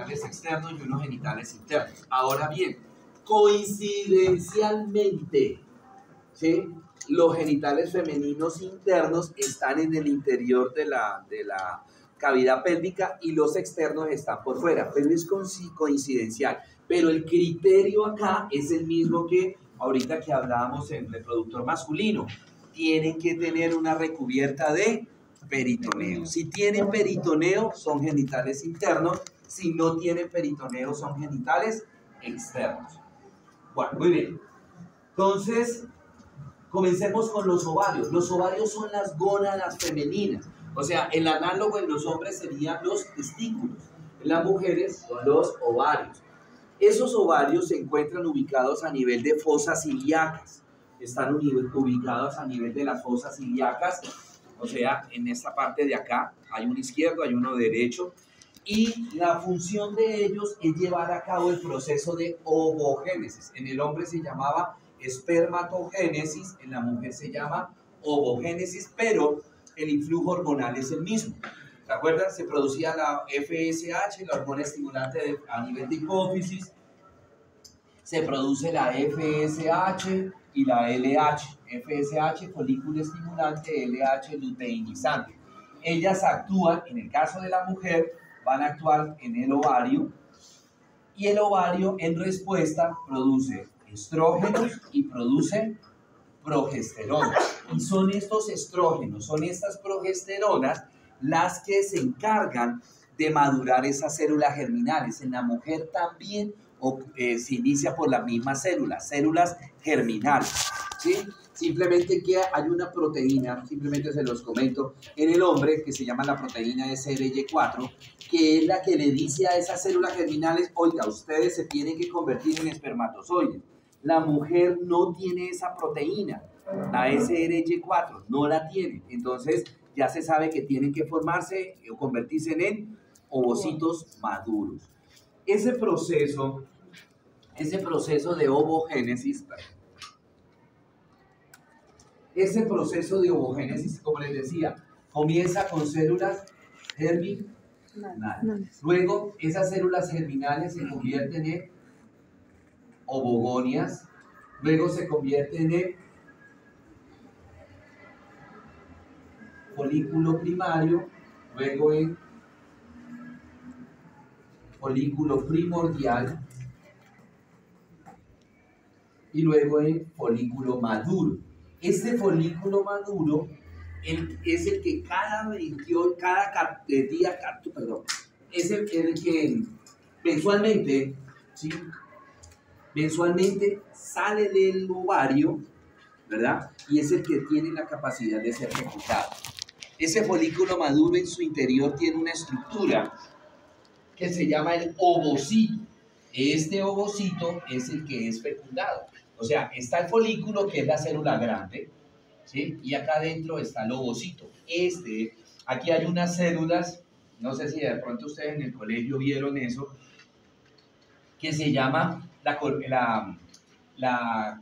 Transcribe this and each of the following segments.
genitales externos y unos genitales internos. Ahora bien, coincidencialmente, ¿sí?, los genitales femeninos internos están en el interior de la cavidad pélvica y los externos están por fuera, pero es coincidencial. Pero el criterio acá es el mismo que ahorita que hablábamos en reproductor masculino. Tienen que tener una recubierta de peritoneo. Si tienen peritoneo, son genitales internos. Si no tienen peritoneo, son genitales externos. Bueno, muy bien. Entonces, comencemos con los ovarios. Los ovarios son las gónadas femeninas. O sea, el análogo en los hombres serían los testículos. En las mujeres son los ovarios. Esos ovarios se encuentran ubicados a nivel de fosas ilíacas. Están ubicados a nivel de las fosas ilíacas. O sea, en esta parte de acá hay uno izquierdo, hay uno derecho. Y la función de ellos es llevar a cabo el proceso de ovogénesis. En el hombre se llamaba espermatogénesis, en la mujer se llama ovogénesis, pero el influjo hormonal es el mismo. ¿Se acuerdan? Se producía la FSH, la hormona estimulante a nivel de hipófisis, se produce la FSH y la LH. FSH, folículo estimulante, LH, luteinizante. Ellas actúan, en el caso de la mujer, van a actuar en el ovario, y el ovario en respuesta produce estrógenos y produce progesterona. Y son estos estrógenos, son estas progesteronas las que se encargan de madurar esas células germinales. En la mujer también se inicia por las mismas células germinales, ¿sí? Simplemente que hay una proteína, simplemente se los comento, en el hombre que se llama la proteína SRY4, que es la que le dice a esas células germinales: oiga, ustedes se tienen que convertir en espermatozoides. La mujer no tiene esa proteína, la SRY4 no la tiene, entonces ya se sabe que tienen que formarse o convertirse en ovocitos maduros. Ese proceso de ovogénesis, como les decía, comienza con células germinales. Luego, esas células germinales se convierten en ovogonias, luego se convierten en folículo primario, luego en folículo primordial y luego en folículo maduro. Este folículo maduro es el que es el que mensualmente, ¿sí?, mensualmente sale del ovario, ¿verdad? Y es el que tiene la capacidad de ser fecundado. Ese folículo maduro en su interior tiene una estructura que se llama el ovocito. Este ovocito es el que es fecundado. O sea, está el folículo, que es la célula grande, ¿sí?, y acá adentro está el ovocito. Aquí hay unas células, no sé si de pronto ustedes en el colegio vieron eso, que se llama la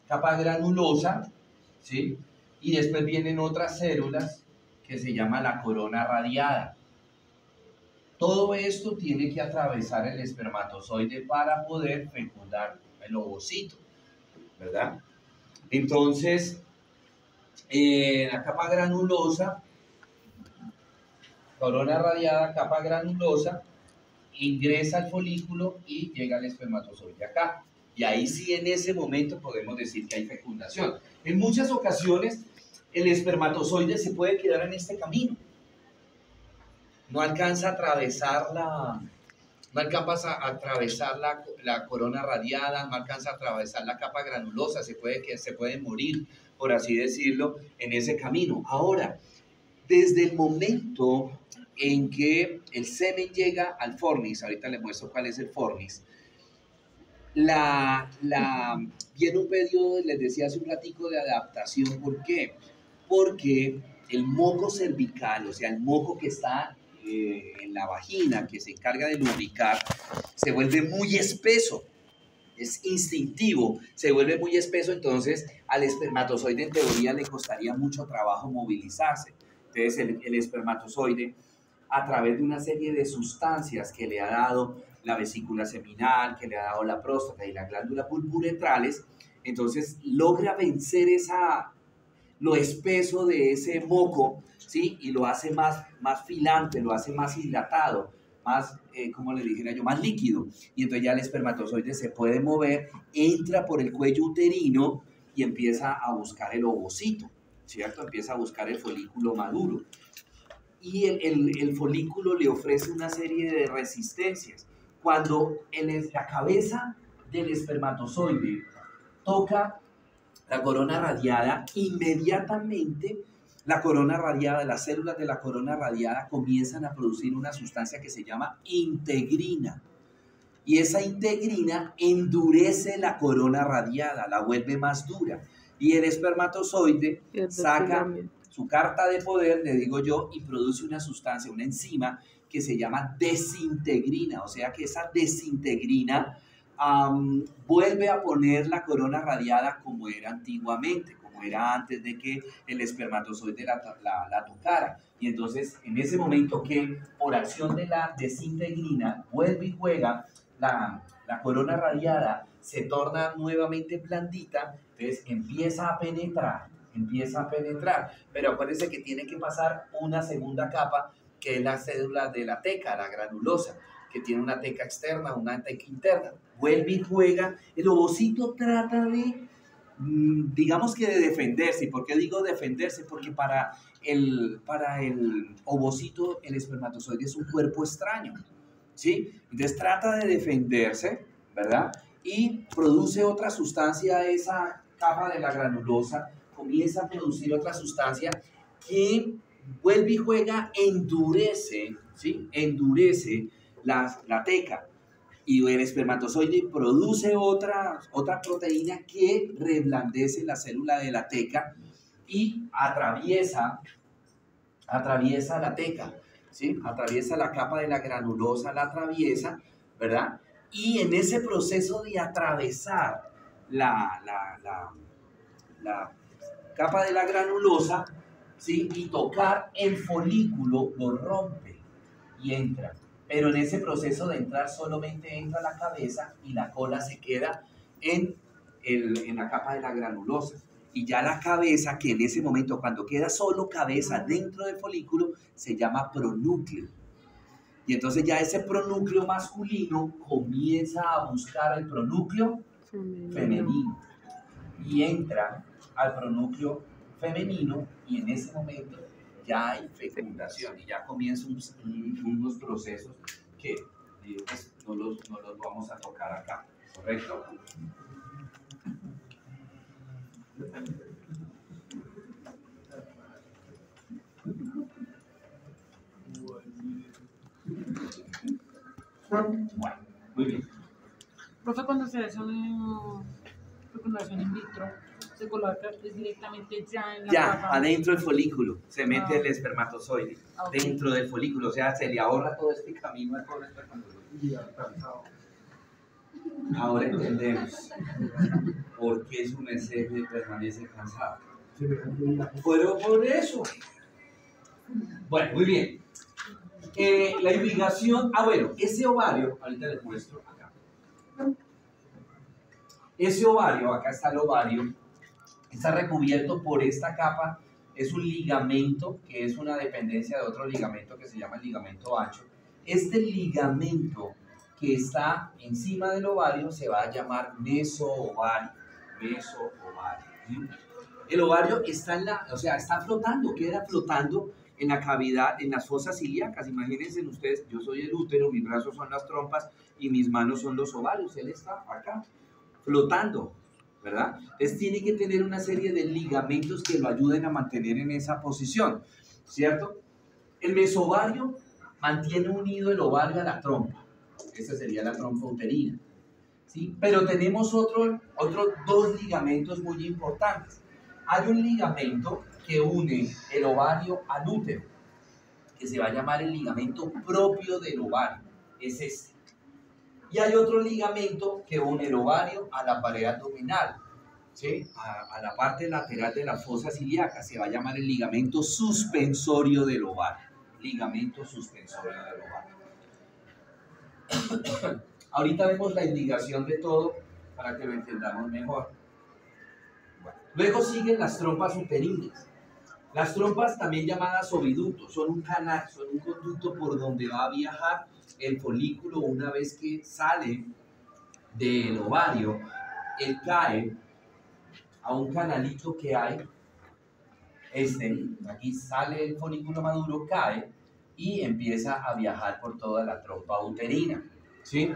capa granulosa, ¿sí?, y después vienen otras células que se llama la corona radiada. Todo esto tiene que atravesar el espermatozoide para poder fecundar el ovocito, ¿verdad? Entonces, la capa granulosa, corona radiada, capa granulosa, ingresa al folículo y llega al espermatozoide acá. Y ahí sí, en ese momento podemos decir que hay fecundación. En muchas ocasiones, el espermatozoide se puede quedar en este camino. No alcanza a atravesar la corona radiada, no alcanza a atravesar la capa granulosa, se puede morir, por así decirlo, en ese camino. Ahora, desde el momento en que el semen llega al fornix, ahorita les muestro cuál es el fornix, viene un periodo, les decía hace un ratico, de adaptación. ¿Por qué? Porque el moco cervical, o sea, el moco que está en la vagina, que se encarga de lubricar, se vuelve muy espeso. Es instintivo, se vuelve muy espeso, entonces al espermatozoide en teoría le costaría mucho trabajo movilizarse. Entonces el espermatozoide, a través de una serie de sustancias que le ha dado la vesícula seminal, que le ha dado la próstata y la glándula pulpuretrales, entonces logra vencer lo espeso de ese moco, ¿sí? Y lo hace más filante, lo hace más hidratado, más, como le dijera yo, más líquido. Y entonces ya el espermatozoide se puede mover, entra por el cuello uterino y empieza a buscar el ovocito, ¿cierto? Empieza a buscar el folículo maduro. Y el folículo le ofrece una serie de resistencias. Cuando la cabeza del espermatozoide toca la corona radiada, inmediatamente la corona radiada, las células de la corona radiada comienzan a producir una sustancia que se llama integrina. Y esa integrina endurece la corona radiada, la vuelve más dura. Y el espermatozoide saca su carta de poder, le digo yo, y produce una sustancia, una enzima que se llama desintegrina. O sea que esa desintegrina vuelve a poner la corona radiada como era antiguamente, como era antes de que el espermatozoide la tocara. Y entonces, en ese momento que por acción de la desintegrina vuelve y juega, la corona radiada se torna nuevamente blandita, entonces empieza a penetrar. Pero acuérdense que tiene que pasar una segunda capa, que es la cédula de la teca, la granulosa, que tiene una teca externa, una teca interna. Vuelve y juega. El ovocito trata de, digamos que de defenderse. ¿Y por qué digo defenderse? Porque para el ovocito el espermatozoide es un cuerpo extraño, ¿sí? Entonces trata de defenderse, ¿verdad? Y produce otra sustancia, esa capa de la granulosa comienza a producir otra sustancia que vuelve y juega, endurece, ¿sí? Endurece la teca, y el espermatozoide produce otra proteína que reblandece la célula de la teca y atraviesa la teca, ¿sí? Atraviesa la capa de la granulosa, la atraviesa, ¿verdad? Y en ese proceso de atravesar la capa de la granulosa, ¿sí? Y tocar el folículo, lo rompe y entra. Pero en ese proceso de entrar solamente entra la cabeza y la cola se queda en la capa de la granulosa. Y ya la cabeza, que en ese momento, cuando queda solo cabeza dentro del folículo, se llama pronúcleo. Y entonces ya ese pronúcleo masculino comienza a buscar el pronúcleo femenino. Y entra al pronúcleo femenino y en ese momento ya hay fecundación y ya comienzan unos procesos que pues, no los vamos a tocar acá, ¿correcto? Bueno, muy bien. Profe, cuando se hace una fecundación in vitro, se coloca directamente ya en la caja. Adentro del folículo se mete el espermatozoide, dentro del folículo, o sea, se le ahorra todo este camino al pobre espermatozoide. Ahora entendemos por qué su merced permanece cansado. Pero por eso. Bueno, muy bien. La irrigación, bueno, ese ovario, ahorita les muestro acá. Ese ovario, acá está el ovario, está recubierto por esta capa, es un ligamento que es una dependencia de otro ligamento que se llama el ligamento ancho. Este ligamento que está encima del ovario se va a llamar mesoovario. El ovario está está flotando, queda flotando en la cavidad, en las fosas ilíacas. Imagínense ustedes, yo soy el útero, mis brazos son las trompas y mis manos son los ovarios. Él está acá, flotando, ¿verdad? Entonces tiene que tener una serie de ligamentos que lo ayuden a mantener en esa posición, ¿cierto? El mesovario mantiene unido el ovario a la trompa. Esa sería la trompa uterina, ¿sí? Pero tenemos otros dos ligamentos muy importantes. Hay un ligamento que une el ovario al útero, que se va a llamar el ligamento propio del ovario, es este. Y hay otro ligamento que une el ovario a la pared abdominal, ¿sí? A la parte lateral de las fosas ilíacas, se va a llamar el ligamento suspensorio del ovario. Ligamento suspensorio del Ahorita vemos la indicación de todo para que lo entendamos mejor. Bueno, luego siguen las trompas uterinas. Las trompas, también llamadas oviductos, son un canal, son un conducto por donde va a viajar el folículo una vez que sale del ovario. Él cae a un canalito que hay. Aquí sale el folículo maduro, cae y empieza a viajar por toda la trompa uterina, ¿sí?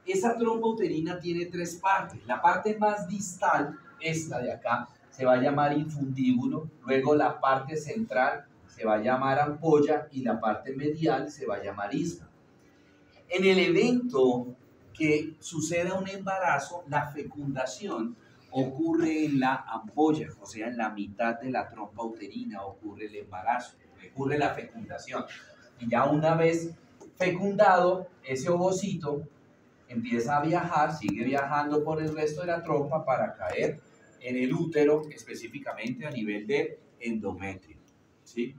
Esa trompa uterina tiene tres partes. La parte más distal, esta de acá, se va a llamar infundíbulo, luego la parte central se va a llamar ampolla y la parte medial se va a llamar isma. En el evento que suceda un embarazo, la fecundación ocurre en la ampolla, o sea, en la mitad de la trompa uterina ocurre el embarazo, ocurre la fecundación. Y ya una vez fecundado, ese ovocito empieza a viajar, sigue viajando por el resto de la trompa para caer en el útero, específicamente a nivel de endometrio, ¿sí?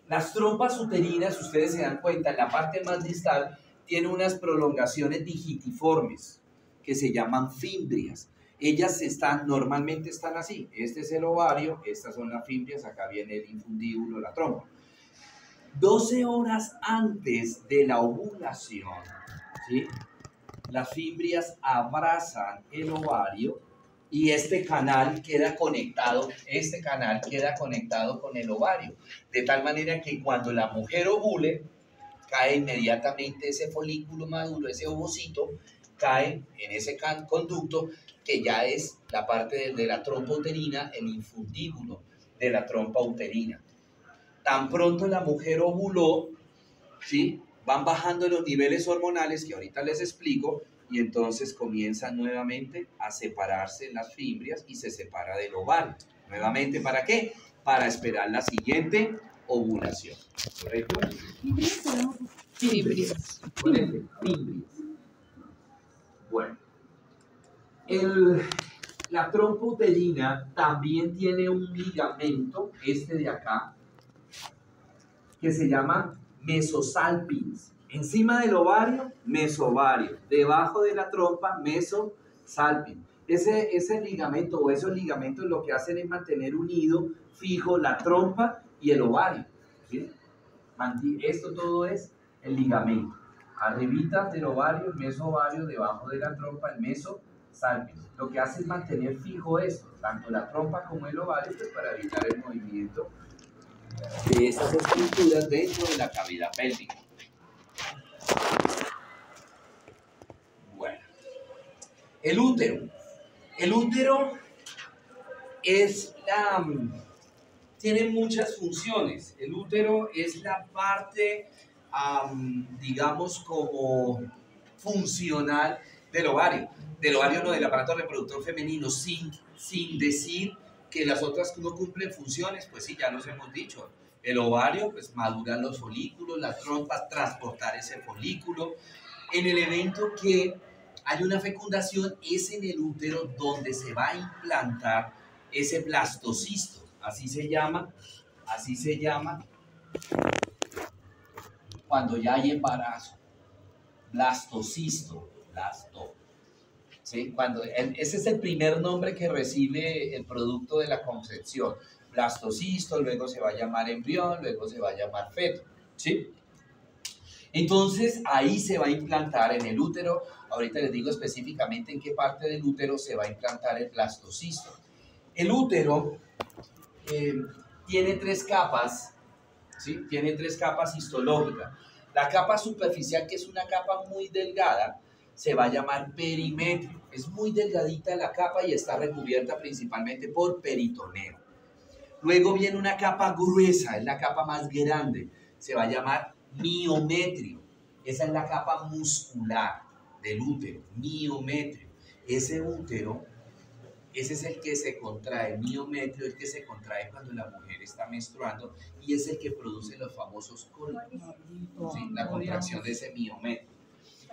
Las trompas uterinas, ustedes se dan cuenta, en la parte más distal, tiene unas prolongaciones digitiformes que se llaman fimbrias. Ellas normalmente están así. Este es el ovario, estas son las fimbrias, acá viene el infundíbulo, la trompa. 12 horas antes de la ovulación, ¿sí? Las fimbrias abrazan el ovario y este canal queda conectado con el ovario, de tal manera que cuando la mujer ovule, cae inmediatamente ese folículo maduro, ese ovocito, cae en ese conducto que ya es la parte de la trompa uterina, el infundíbulo de la trompa uterina. Tan pronto la mujer ovuló, ¿sí? Van bajando los niveles hormonales que ahorita les explico y entonces comienzan nuevamente a separarse las fimbrias y se separa del ovario. Nuevamente, ¿para qué? Para esperar la siguiente ovulación. ¿Correcto? Fimbrias. Fimbrias. Bueno. La trompa uterina también tiene un ligamento, este de acá, que se llama mesosalpins. Encima del ovario, mesovario. Debajo de la trompa, mesosalpins. Ese ligamento o esos ligamentos lo que hacen es mantener unido, fijo, la trompa y el ovario, ¿sí? Esto todo es el ligamento. Arribita del ovario, el mesovario, debajo de la trompa, el mesosalpins. Lo que hace es mantener fijo esto, tanto la trompa como el ovario, pues para evitar el movimiento de esas estructuras dentro de la cavidad pélvica. Bueno, el útero. El útero tiene muchas funciones. El útero es la parte, digamos, como funcional del ovario. Del ovario, no, del aparato reproductor femenino, sin decir que las otras no cumplen funciones, pues sí, ya los hemos dicho. El ovario, pues maduran los folículos, las trompas, transportar ese folículo. En el evento que hay una fecundación, es en el útero donde se va a implantar ese blastocisto. Así se llama cuando ya hay embarazo. Blastocisto, ¿sí? Ese es el primer nombre que recibe el producto de la concepción. Blastocisto, luego se va a llamar embrión, luego se va a llamar feto, ¿sí? Entonces, ahí se va a implantar en el útero. Ahorita les digo específicamente en qué parte del útero se va a implantar el blastocisto. El útero tiene tres capas, ¿sí? Tiene tres capas histológicas. La capa superficial, que es una capa muy delgada, se va a llamar perimetrio. Es muy delgadita la capa y está recubierta principalmente por peritoneo. Luego viene una capa gruesa, es la capa más grande, se va a llamar miometrio. Esa es la capa muscular del útero, miometrio. Ese útero, ese es el que se contrae, el miometrio, el que se contrae cuando la mujer está menstruando y es el que produce los famosos cólicos, ¿sí? La contracción de ese miometrio.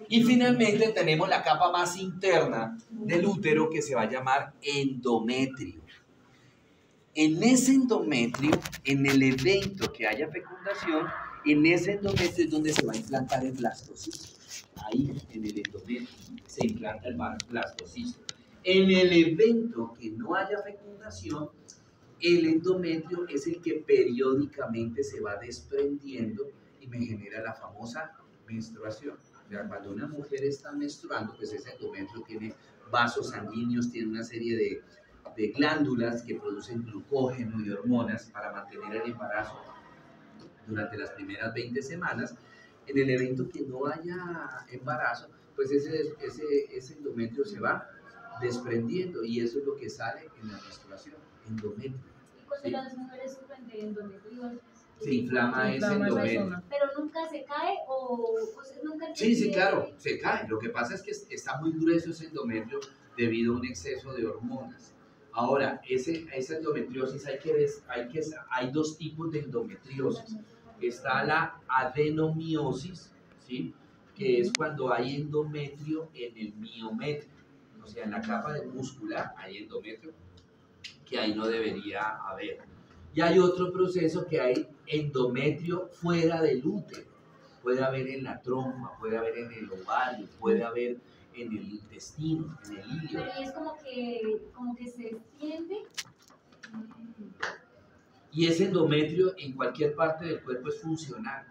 Y finalmente tenemos la capa más interna del útero que se va a llamar endometrio. En ese endometrio, en el evento que haya fecundación, En ese endometrio es donde se va a implantar el blastocisto. Ahí, en el endometrio, se implanta el blastocisto. En el evento que no haya fecundación, el endometrio es el que periódicamente se va desprendiendo y me genera la famosa menstruación. O sea, cuando una mujer está menstruando, pues ese endometrio tiene vasos sanguíneos, tiene una serie de glándulas que producen glucógeno y hormonas para mantener el embarazo durante las primeras 20 semanas. En el evento que no haya embarazo, pues ese endometrio se va desprendiendo y eso es lo que sale en la menstruación, endometrio. Y cuando ¿sí? Las mujeres sufren de endometriosis, se inflama ese endometrio. Pero nunca se cae o nunca se Sí, sí, claro, se cae. Lo que pasa es que está muy grueso ese endometrio debido a un exceso de hormonas. Ahora, esa endometriosis hay dos tipos de endometriosis. Está la adenomiosis, ¿sí? Que es cuando hay endometrio en el miometrio. O sea, en la capa muscular hay endometrio que ahí no debería haber. Y hay otro proceso que hay endometrio fuera del útero. Puede haber en la trompa, puede haber en el ovario, puede haber en el intestino, en el hígado. Pero es como que se extiende. Y ese endometrio en cualquier parte del cuerpo es funcional,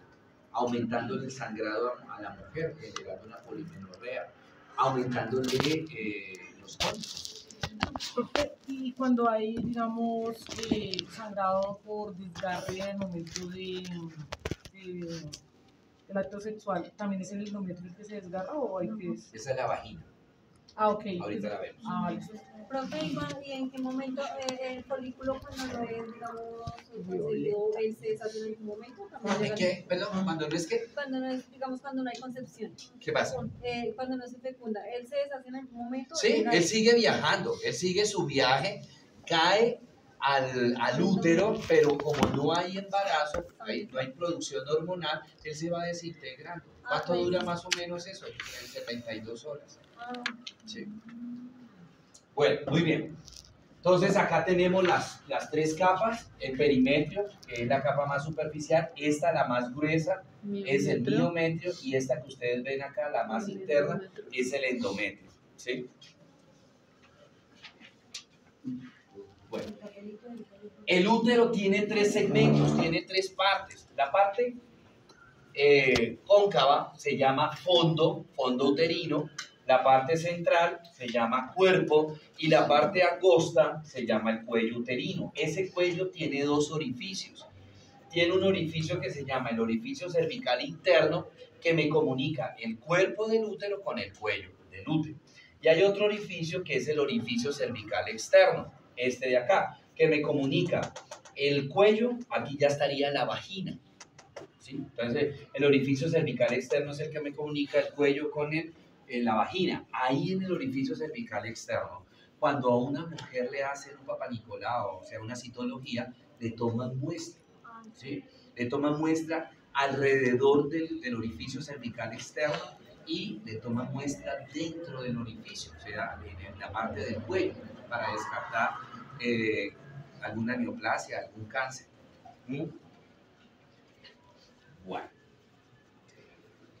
aumentando el sangrado a la mujer, generando una polimenorrea, aumentándole los cólicos. Y cuando hay, digamos, sangrado por desgarre en el momento del acto sexual, ¿también es el endometrio el que se desgarra o hay que es? Esa es la vagina. Ah, ok. Ahorita la vemos. Ah, vale. Profe, ¿y en qué momento el folículo cuando lo es, digamos, conseguido, él se deshace en algún momento? ¿En qué? Perdón, ¿cuando no es qué? Cuando no es, digamos, cuando no hay concepción. ¿Qué pasa? Cuando no se fecunda, ¿él se deshace en algún momento? Sí, él sigue viajando, él sigue su viaje, cae al útero, pero como no hay embarazo, no hay producción hormonal, él se va desintegrando. ¿Cuánto dura más o menos eso? En 72 horas. Sí. Bueno, muy bien. Entonces acá tenemos las tres capas, el perimetrio, que es la capa más superficial, esta la más gruesa es el miometrio y esta que ustedes ven acá, la más interna, es el endometrio. ¿Sí? Bueno, el útero tiene tres segmentos, tiene tres partes. La parte cóncava se llama fondo uterino, la parte central se llama cuerpo y la parte angosta se llama el cuello uterino. Ese cuello tiene dos orificios. Tiene un orificio que se llama el orificio cervical interno que me comunica el cuerpo del útero con el cuello del útero. Y hay otro orificio que es el orificio cervical externo, este de acá, que me comunica el cuello, aquí ya estaría la vagina. ¿Sí? Entonces, el orificio cervical externo es el que me comunica el cuello con la vagina. Ahí en el orificio cervical externo, cuando a una mujer le hacen un papanicolao, o sea, una citología, le toman muestra. ¿Sí? Le toman muestra alrededor del orificio cervical externo y le toman muestra dentro del orificio, o sea, en la parte del cuello, para descartar alguna neoplasia, algún cáncer. Bueno.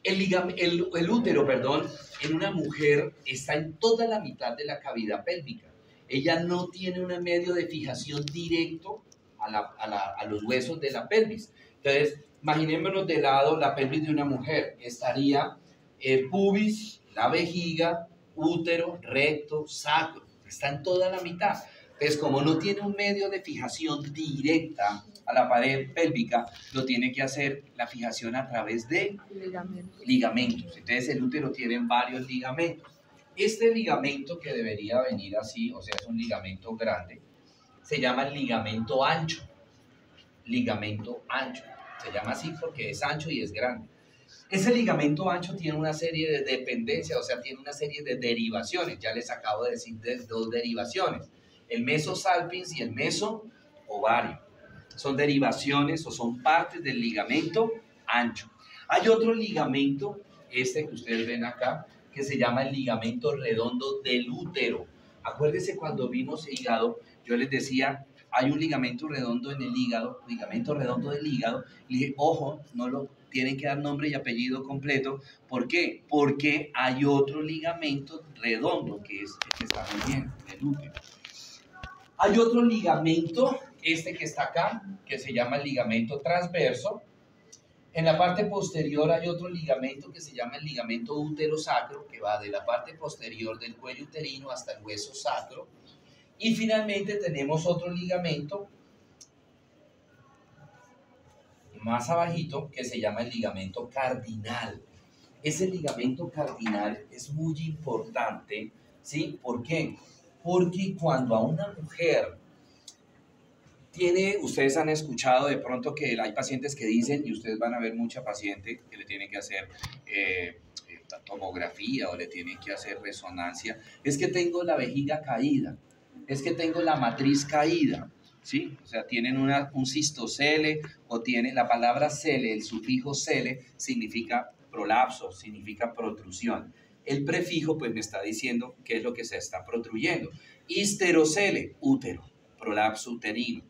El útero, perdón, en una mujer está en toda la mitad de la cavidad pélvica. Ella no tiene un medio de fijación directo a los huesos de la pelvis. Entonces, imaginémonos de lado la pelvis de una mujer. Estaría el pubis, la vejiga, útero, recto, sacro. Está en toda la mitad. Entonces, como no tiene un medio de fijación directa a la pared pélvica, lo tiene que hacer la fijación a través de ligamentos. Entonces, el útero tiene varios ligamentos. Este ligamento que debería venir así, o sea, es un ligamento grande, se llama el ligamento ancho. Ligamento ancho. Se llama así porque es ancho y es grande. Ese ligamento ancho tiene una serie de dependencias, o sea, tiene una serie de derivaciones. Ya les acabo de decir dos derivaciones. El mesosalpins y el mesoovario. Son derivaciones o son partes del ligamento ancho. Hay otro ligamento, este que ustedes ven acá, que se llama el ligamento redondo del útero. Acuérdense cuando vimos hígado, yo les decía hay un ligamento redondo en el hígado, ligamento redondo del hígado, y dije, ojo, no lo tienen que dar nombre y apellido completo. ¿Por qué? Porque hay otro ligamento redondo, que es el que está muy bien, el útero. Hay otro ligamento, este que está acá, que se llama el ligamento transverso. En la parte posterior hay otro ligamento que se llama el ligamento útero-sacro, que va de la parte posterior del cuello uterino hasta el hueso sacro. Y finalmente tenemos otro ligamento más abajito que se llama el ligamento cardinal. Ese ligamento cardinal es muy importante, ¿sí? ¿Por qué? Porque cuando a una mujer ustedes han escuchado de pronto que hay pacientes que dicen, y ustedes van a ver mucha paciente que le tienen que hacer tomografía o le tienen que hacer resonancia, es que tengo la vejiga caída, es que tengo la matriz caída, ¿sí? O sea, tienen un cistocele o tienen la palabra cele, el sufijo cele significa prolapso, significa protrusión. El prefijo pues me está diciendo qué es lo que se está protruyendo. Histerocele, útero, prolapso uterino.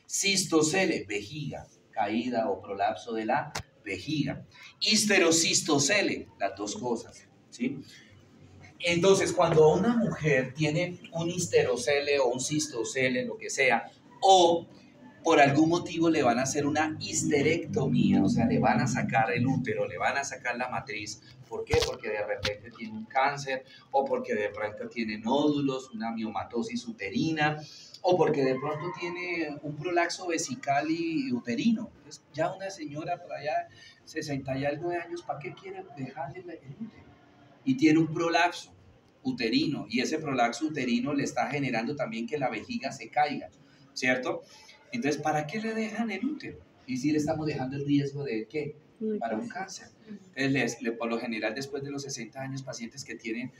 Cistocele, vejiga, caída o prolapso de la vejiga. Histerocistocele, las dos cosas, ¿sí? Entonces, cuando una mujer tiene un histerocele o un cistocele, lo que sea, o por algún motivo le van a hacer una histerectomía, o sea, le van a sacar el útero, le van a sacar la matriz. ¿Por qué? Porque de repente tiene un cáncer, o porque de pronto tiene nódulos, una miomatosis uterina, o porque de pronto tiene un prolaxo vesical y uterino. Entonces, ya una señora por allá, 60 y algo de años, ¿para qué quiere dejarle el útero? Y tiene un prolapso uterino, y ese prolapso uterino le está generando también que la vejiga se caiga, ¿cierto? Entonces, ¿para qué le dejan el útero? Y si le estamos dejando el riesgo de ¿qué? Para un cáncer. Entonces, por lo general, después de los 60 años, pacientes que tienen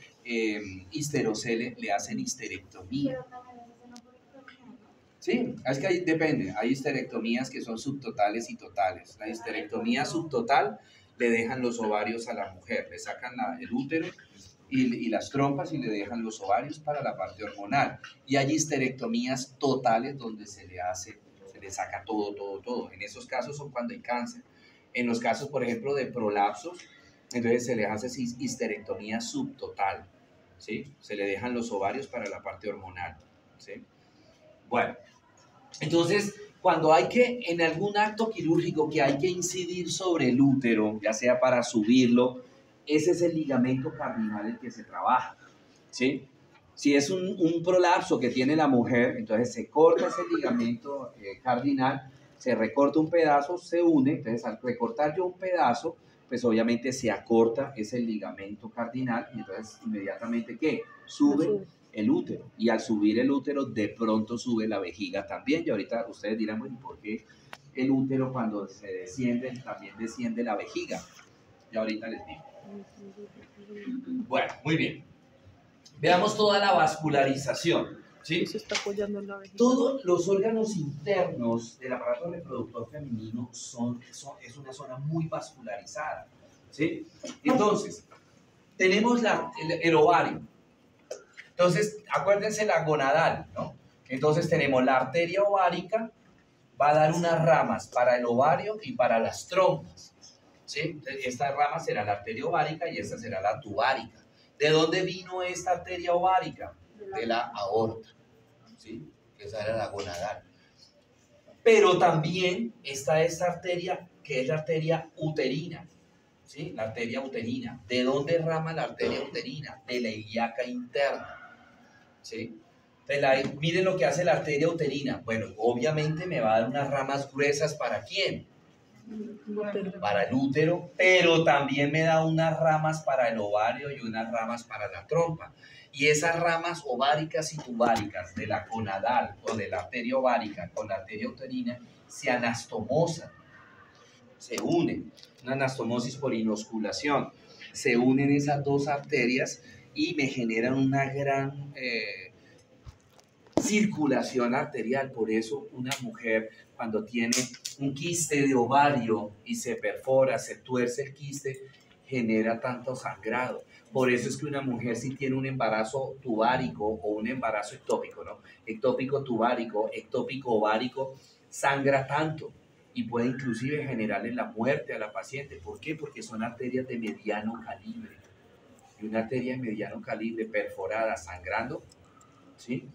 histerocele le hacen histerectomía. Sí, es que ahí depende. Hay histerectomías que son subtotales y totales. La histerectomía subtotal le dejan los ovarios a la mujer, le sacan el útero y las trompas y le dejan los ovarios para la parte hormonal. Y hay histerectomías totales donde se le saca todo. En esos casos son cuando hay cáncer. En los casos, por ejemplo, de prolapsos, entonces se le hace histerectomía subtotal, ¿sí? Se le dejan los ovarios para la parte hormonal, ¿sí? Bueno, entonces, cuando hay que, en algún acto quirúrgico que hay que incidir sobre el útero, ya sea para subirlo, ese es el ligamento cardinal el que se trabaja, ¿sí? Si es un prolapso que tiene la mujer, entonces se corta ese ligamento cardinal, se recorta un pedazo, se une, entonces al recortar yo un pedazo, pues obviamente se acorta ese ligamento cardinal y entonces inmediatamente, ¿qué? Sube el útero, y al subir el útero de pronto sube la vejiga también, y ahorita ustedes dirán, bueno, ¿por qué el útero cuando se desciende también desciende la vejiga? Y ahorita les digo. Bueno, muy bien. Veamos toda la vascularización, ¿sí? Se está apoyando en la vejiga. Todos los órganos internos del aparato reproductor femenino es una zona muy vascularizada, ¿sí? Entonces, tenemos el ovario. Entonces, acuérdense la gonadal, ¿no? Entonces tenemos la arteria ovárica, va a dar unas ramas para el ovario y para las trompas, ¿sí? Esta rama será la arteria ovárica y esta será la tuvárica. ¿De dónde vino esta arteria ovárica? De la aorta, ¿sí? Esa era la gonadal. Pero también está esta arteria, que es la arteria uterina, ¿sí? La arteria uterina. ¿De dónde rama la arteria uterina? De la ilíaca interna, ¿sí? Entonces, miren lo que hace la arteria uterina. Bueno, obviamente me va a dar unas ramas gruesas, ¿para quién? Para el útero, pero también me da unas ramas para el ovario y unas ramas para la trompa. Y esas ramas ováricas y tubáricas de la gonadal o de la arteria ovárica con la arteria uterina se anastomosan, se unen, una anastomosis por inosculación. Se unen esas dos arterias y me generan una gran circulación arterial. Por eso una mujer cuando tiene un quiste de ovario y se perfora, se tuerce el quiste, genera tanto sangrado. Por eso es que una mujer si tiene un embarazo tubárico o un embarazo ectópico, ¿no? Ectópico tubárico, ectópico ovárico, sangra tanto y puede inclusive generarle la muerte a la paciente. ¿Por qué? Porque son arterias de mediano calibre. Y una arteria de mediano calibre perforada, sangrando, ¿sí?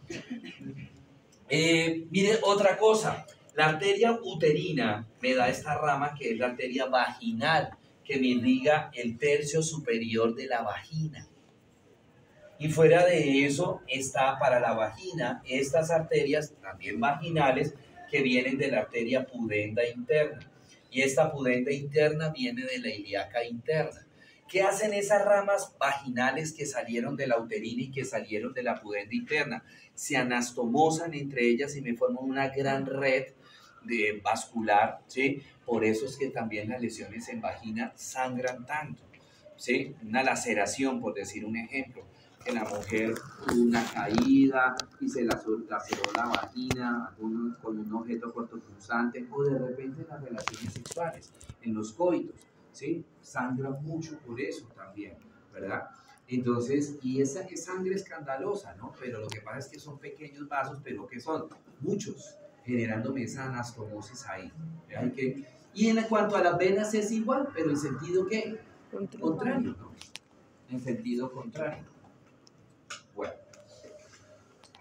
Mire otra cosa, la arteria uterina me da esta rama que es la arteria vaginal, que me irriga el tercio superior de la vagina. Y fuera de eso está para la vagina estas arterias también vaginales que vienen de la arteria pudenda interna. Y esta pudenda interna viene de la ilíaca interna. ¿Qué hacen esas ramas vaginales que salieron de la uterina y que salieron de la pudenda interna? Se anastomosan entre ellas y me forman una gran red de vascular, ¿sí? Por eso es que también las lesiones en vagina sangran tanto, ¿sí? Una laceración, por decir un ejemplo, que la mujer tuvo una caída y se laceró la vagina con un objeto cortopunzante o de repente en las relaciones sexuales, en los coitos, ¿sí? Sangra mucho por eso también, ¿verdad? Entonces, y esa es sangre escandalosa, ¿no? Pero lo que pasa es que son pequeños vasos, pero que son muchos, generándome esa anastomosis ahí. Y en cuanto a las venas es igual, pero en sentido ¿qué? Contrario, ¿no? En sentido contrario. Bueno,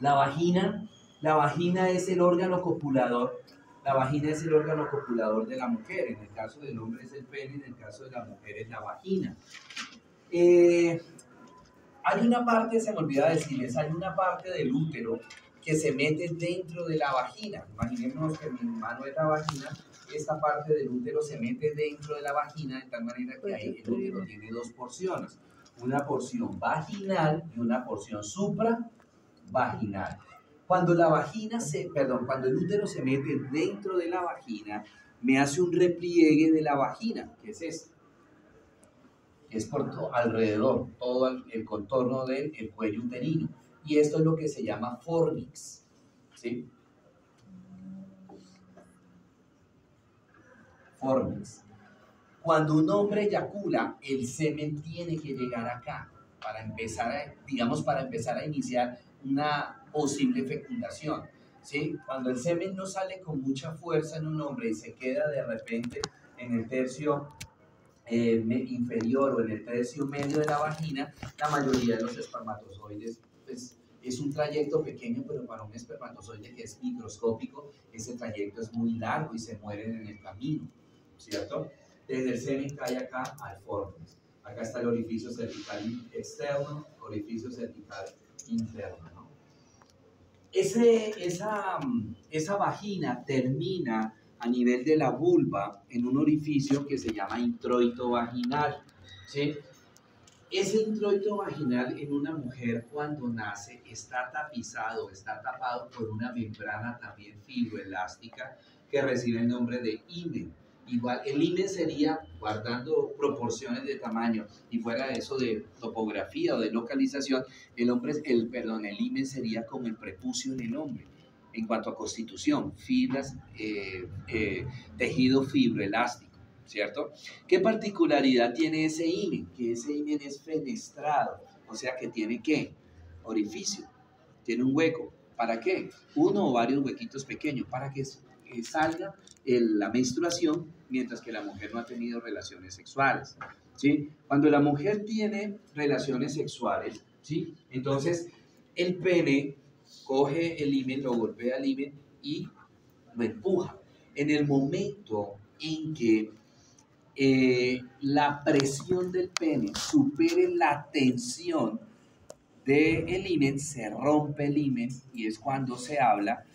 la vagina es el órgano copulador. La vagina es el órgano copulador de la mujer. En el caso del hombre es el pene, en el caso de la mujer es la vagina. Hay una parte, se me olvidaba decirles, hay una parte del útero que se mete dentro de la vagina. Imaginémonos que mi mano es la vagina, esta parte del útero se mete dentro de la vagina de tal manera que ahí el útero tiene dos porciones, una porción vaginal y una porción supravaginal. Cuando cuando el útero se mete dentro de la vagina, me hace un repliegue de la vagina, que es esto. Es por alrededor, todo el contorno del cuello uterino. Y esto es lo que se llama fornix, ¿sí? Fornix. Cuando un hombre eyacula, el semen tiene que llegar acá para empezar a iniciar una posible fecundación, ¿sí? Cuando el semen no sale con mucha fuerza en un hombre y se queda de repente en el tercio inferior o en el tercio medio de la vagina, la mayoría de los espermatozoides, pues es un trayecto pequeño, pero para un espermatozoide que es microscópico, ese trayecto es muy largo y se mueren en el camino, ¿cierto? Desde el semen cae acá al fornix. Acá está el orificio cervical externo, orificio cervical interno, ¿no? Esa vagina termina a nivel de la vulva en un orificio que se llama introito vaginal, ¿sí? Ese introito vaginal en una mujer cuando nace está tapizado, está tapado por una membrana también fibroelástica que recibe el nombre de himen. Igual, el himen sería, guardando proporciones de tamaño y fuera de eso de topografía o de localización, el himen sería como el prepucio en el hombre. En cuanto a constitución, fibras, tejido fibroelástico, ¿cierto? ¿Qué particularidad tiene ese himen? Que ese himen es fenestrado, o sea que tiene ¿qué? Orificio, tiene un hueco. ¿Para qué? Uno o varios huequitos pequeños, para que salga la menstruación mientras que la mujer no ha tenido relaciones sexuales, ¿sí? Cuando la mujer tiene relaciones sexuales, ¿sí? Entonces el pene coge el himen, lo golpea el himen y lo empuja. En el momento en que la presión del pene supere la tensión del himen, se rompe el himen y es cuando se habla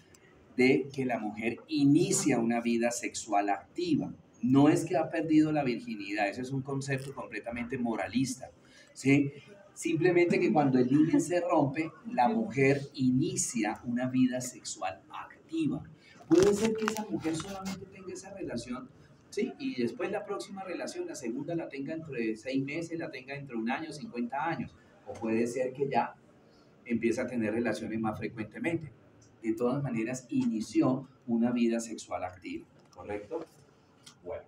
de que la mujer inicia una vida sexual activa. No es que ha perdido la virginidad, ese es un concepto completamente moralista, ¿sí? Simplemente que cuando el himen se rompe, la mujer inicia una vida sexual activa. Puede ser que esa mujer solamente tenga esa relación, ¿sí? Y después la próxima relación, la segunda la tenga dentro de 6 meses, la tenga dentro de 1 año, 50 años. O puede ser que ya empiece a tener relaciones más frecuentemente. De todas maneras, inició una vida sexual activa, ¿correcto? Bueno,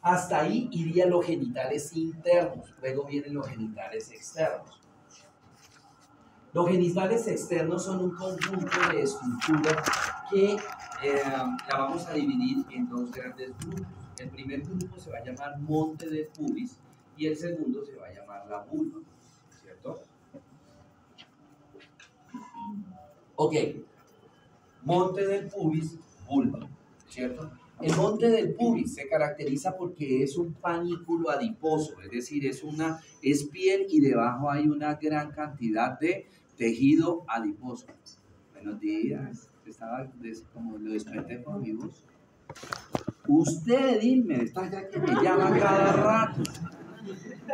Hasta ahí irían los genitales internos, luego vienen los genitales externos. Los genitales externos son un conjunto de estructuras que la vamos a dividir en dos grandes grupos. El primer grupo se va a llamar monte del pubis y el segundo se va a llamar la vulva, ¿cierto? Ok, monte del pubis, vulva, ¿cierto? El monte del pubis se caracteriza porque es un panículo adiposo, es decir, es piel y debajo hay una gran cantidad de tejido adiposo. Buenos días, como lo desperté por mi voz. Usted, dime, está ya que me llama cada rato.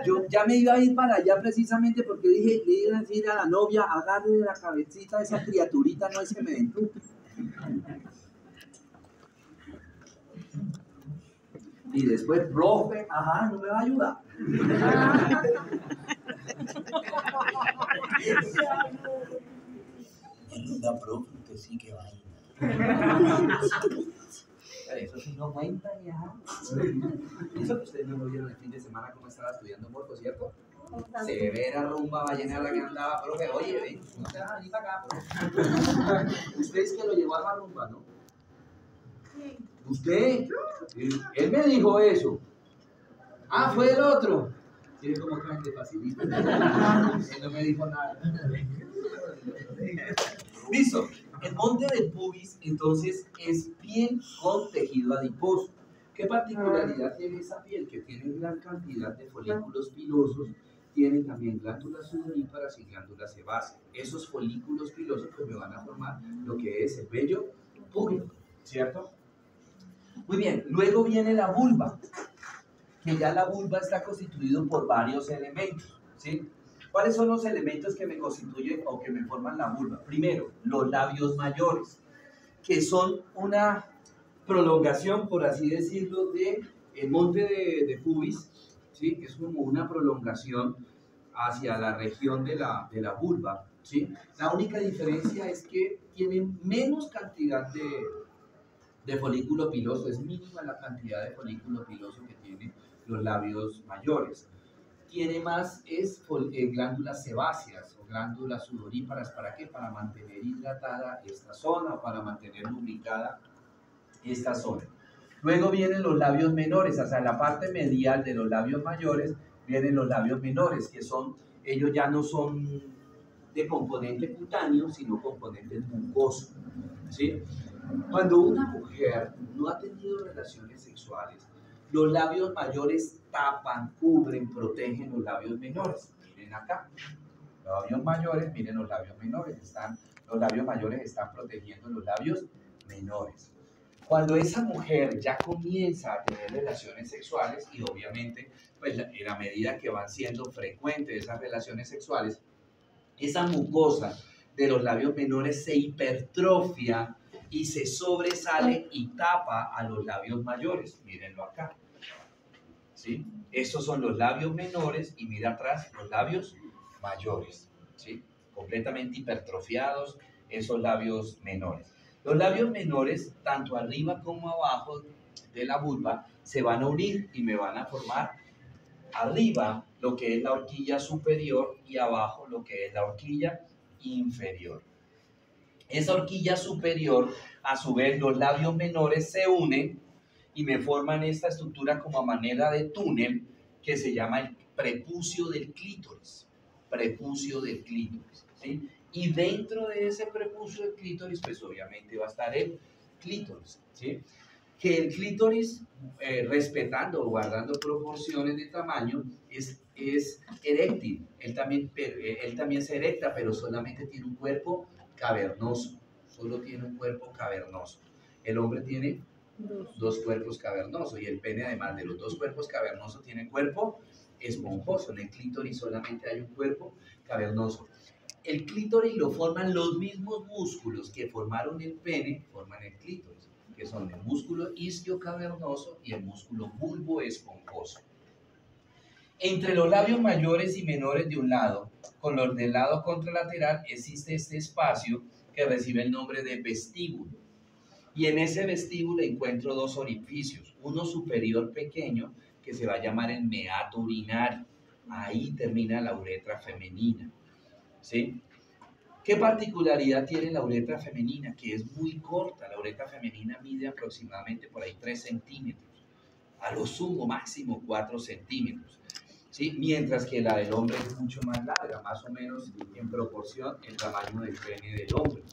Yo ya me iba a ir para allá precisamente porque dije, le iba a decir a la novia, agarre de la cabecita de esa criaturita, no es que me entupe. Y después, profe, ajá, no me va a ayudar. La profe, usted sí que va a ir. Eso sí no cuenta ya. Eso que ustedes no lo vieron el fin de semana como estaba estudiando Morco, ¿cierto? Severa rumba vallenata que andaba, profe, oye, ven, no te vas a venir para acá, profe. Ustedes que lo llevó a la rumba, ¿no? Usted, él me dijo eso. Ah, fue el otro. Tiene como que me facilita. Él no me dijo nada. Listo. El monte del pubis, entonces, es piel con tejido adiposo. ¿Qué particularidad tiene esa piel? Que tiene gran cantidad de folículos pilosos, tiene también glándulas sudoríparas y glándulas sebáceas. Esos folículos pilosos pues me van a formar lo que es el vello púbico, ¿cierto? Muy bien, luego viene la vulva, que ya la vulva está constituido por varios elementos, ¿sí? ¿Cuáles son los elementos que me constituyen o que me forman la vulva? Primero, los labios mayores, que son una prolongación, por así decirlo, del monte de pubis, ¿sí? Es como una prolongación hacia la región de la vulva, ¿sí? La única diferencia es que tienen menos cantidad de folículo piloso, es mínima la cantidad de folículo piloso que tienen los labios mayores. Tiene más glándulas sebáceas o glándulas sudoríparas. ¿Para qué? Para mantener hidratada esta zona, para mantener lubricada esta zona. Luego vienen los labios menores, hacia la parte medial de los labios mayores vienen los labios menores, que ellos ya no son de componente cutáneo, sino componente mucoso, ¿sí? Cuando una mujer no ha tenido relaciones sexuales, los labios mayores tapan, cubren, protegen los labios menores. Miren acá, los labios mayores, miren los labios menores, los labios mayores están protegiendo los labios menores. Cuando esa mujer ya comienza a tener relaciones sexuales, y obviamente, pues en la medida que van siendo frecuentes esas relaciones sexuales, esa mucosa de los labios menores se hipertrofia y se sobresale y tapa a los labios mayores. Mírenlo acá, ¿sí? Estos son los labios menores y mira atrás los labios mayores, ¿sí? Completamente hipertrofiados esos labios menores. Los labios menores, tanto arriba como abajo de la vulva, se van a unir y me van a formar arriba lo que es la horquilla superior y abajo lo que es la horquilla inferior. Esa horquilla superior, a su vez, los labios menores se unen y me forman esta estructura como a manera de túnel que se llama el prepucio del clítoris. Prepucio del clítoris, ¿sí? Y dentro de ese prepucio del clítoris, pues obviamente va a estar el clítoris, ¿sí? Que el clítoris, respetando o guardando proporciones de tamaño, es eréctil. Él también se erecta, pero solamente tiene un cuerpo cavernoso. Solo tiene un cuerpo cavernoso. El hombre tiene dos cuerpos cavernosos y el pene, además de los dos cuerpos cavernosos, tiene cuerpo esponjoso. En el clítoris solamente hay un cuerpo cavernoso. El clítoris lo forman los mismos músculos que formaron el pene, forman el clítoris, que son el músculo isquiocavernoso y el músculo bulboesponjoso. Entre los labios mayores y menores de un lado, con los del lado contralateral, existe este espacio que recibe el nombre de vestíbulo. Y en ese vestíbulo encuentro dos orificios, uno superior pequeño que se va a llamar el meato urinario. Ahí termina la uretra femenina, ¿sí? ¿Qué particularidad tiene la uretra femenina? Que es muy corta. La uretra femenina mide aproximadamente por ahí 3 centímetros, a lo sumo máximo 4 centímetros, ¿sí? Mientras que la del hombre es mucho más larga, más o menos en proporción el tamaño del pene del hombre,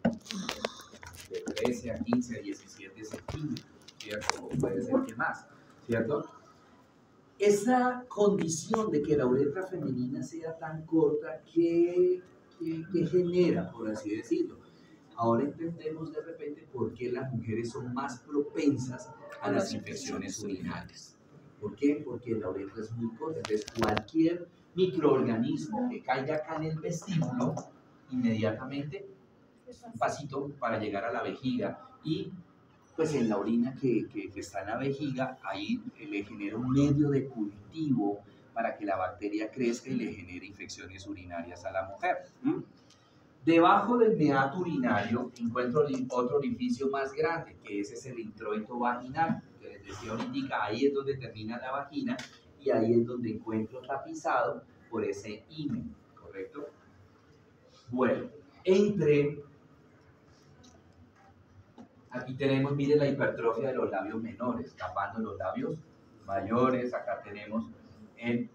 de 13 a 15 a 17 centímetros, ¿cierto? O puede ser que más, ¿cierto? Esa condición de que la uretra femenina sea tan corta, ¿qué genera, por así decirlo? Ahora entendemos de repente por qué las mujeres son más propensas a las infecciones urinarias. ¿Por qué? Porque la uretra es muy corta. Entonces, cualquier microorganismo que caiga acá en el vestíbulo, inmediatamente un pasito para llegar a la vejiga y pues en la orina que está en la vejiga, ahí le genera un medio de cultivo para que la bacteria crezca y le genere infecciones urinarias a la mujer. Debajo del meato urinario encuentro otro orificio más grande, que ese es el introito vaginal, que les decía ahorita, ahí es donde termina la vagina y ahí es donde encuentro tapizado por ese himen, ¿correcto? Bueno, aquí tenemos, mire, la hipertrofia de los labios menores, tapando los labios mayores. Acá tenemos el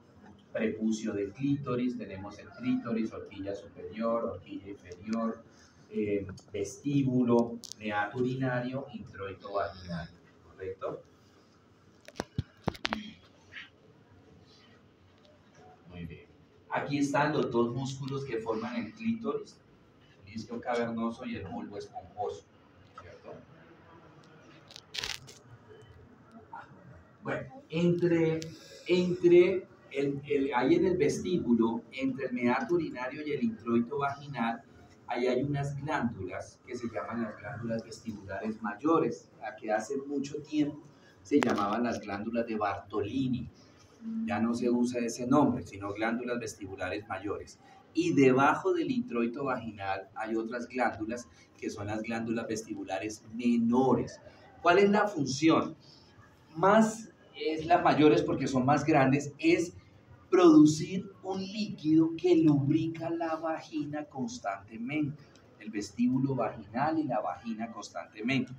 prepucio del clítoris, tenemos el clítoris, horquilla superior, horquilla inferior, vestíbulo, meato urinario, introito vaginal, ¿correcto? Muy bien. Aquí están los dos músculos que forman el clítoris, el isquio cavernoso y el bulbo esponjoso, ¿cierto? Bueno, ahí en el vestíbulo, entre el meato urinario y el introito vaginal, ahí hay unas glándulas que se llaman las glándulas vestibulares mayores, a que hace mucho tiempo se llamaban las glándulas de Bartolini. Ya no se usa ese nombre, sino glándulas vestibulares mayores. Y debajo del introito vaginal hay otras glándulas que son las glándulas vestibulares menores. ¿Cuál es la función? Más es las mayores porque son más grandes, es producir un líquido que lubrica la vagina constantemente, el vestíbulo vaginal y la vagina constantemente.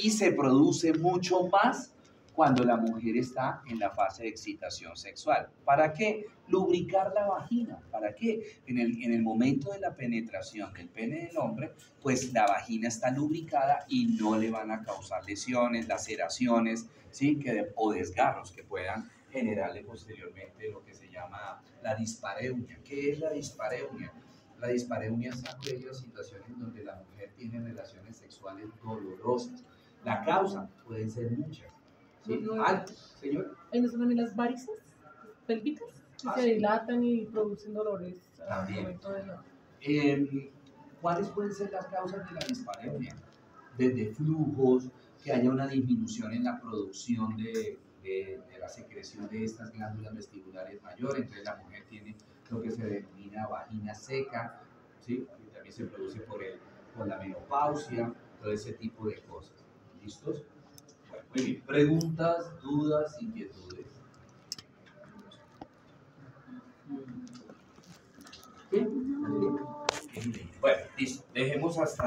Y se produce mucho más cuando la mujer está en la fase de excitación sexual. ¿Para qué? Lubricar la vagina. ¿Para qué? En el momento de la penetración del pene del hombre, pues la vagina está lubricada y no le van a causar lesiones, laceraciones, ¿sí? O desgarros que puedan generarle posteriormente lo que se llama la dispareunia. ¿Qué es la dispareunia? La dispareunia es aquella situación en donde la mujer tiene relaciones sexuales dolorosas. La causa pueden ser muchas. ¿Sí? Señor. ¿Hay no son también las varices pélvicas que se dilatan y producen dolores al momento de la... ¿Cuáles pueden ser las causas de la dispareunia? Desde flujos, que haya una disminución en la producción de la secreción de estas glándulas vestibulares mayores. Entonces la mujer tiene lo que se denomina vagina seca, ¿sí? Que también se produce por la menopausia, todo ese tipo de cosas. ¿Listos? Bueno, muy bien. Preguntas, dudas, inquietudes. ¿Sí? Bueno, listo. Dejemos hasta